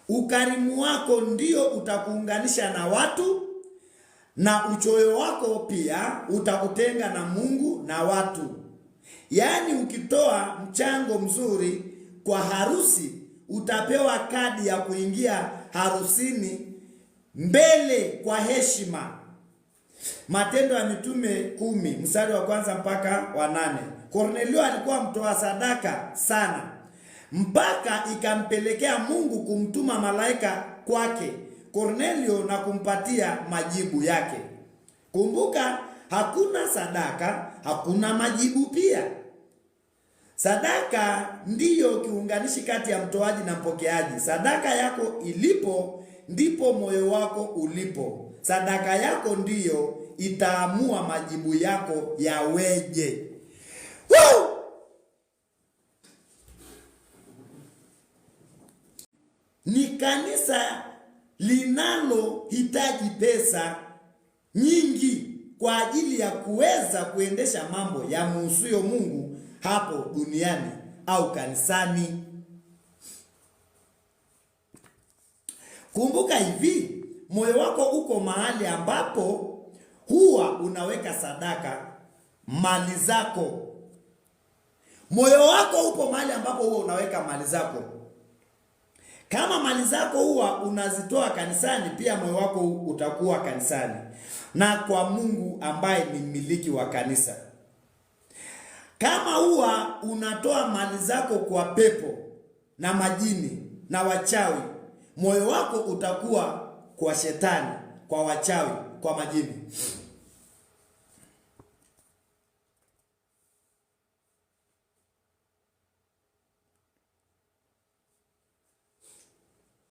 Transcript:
Ukarimu wako ndio utakuunganisha na watu, na uchoyo wako pia utakutenga na Mungu na watu. Yaani ukitoa mchango mzuri kwa harusi, utapewa kadi ya kuingia harusini mbele kwa heshima. Matendo ya Mitume 10 mstari wa 1 mpaka wa 8. Kornelio alikuwa mtoa sadaka sana, mpaka ikampelekea Mungu kumtuma malaika kwake Kornelio na kumpatia majibu yake. Kumbuka, hakuna sadaka, hakuna majibu pia. Sadaka ndiyo kiunganishi kati ya mtoaji na mpokeaji. Sadaka yako ilipo ndipo moyo wako ulipo. Sadaka yako ndiyo itaamua majibu yako yaweje. Woo! Ni kanisa linalohitaji pesa nyingi kwa ajili ya kuweza kuendesha mambo ya muhusuyo Mungu hapo duniani au kanisani. Kumbuka hivi, moyo wako uko mahali ambapo huwa unaweka sadaka mali zako. Moyo wako upo mahali ambapo huwa unaweka mali zako. Kama mali zako huwa unazitoa kanisani, pia moyo wako utakuwa kanisani na kwa Mungu ambaye ni mmiliki wa kanisa. Kama huwa unatoa mali zako kwa pepo na majini na wachawi, moyo wako utakuwa kwa shetani, kwa wachawi, kwa majini.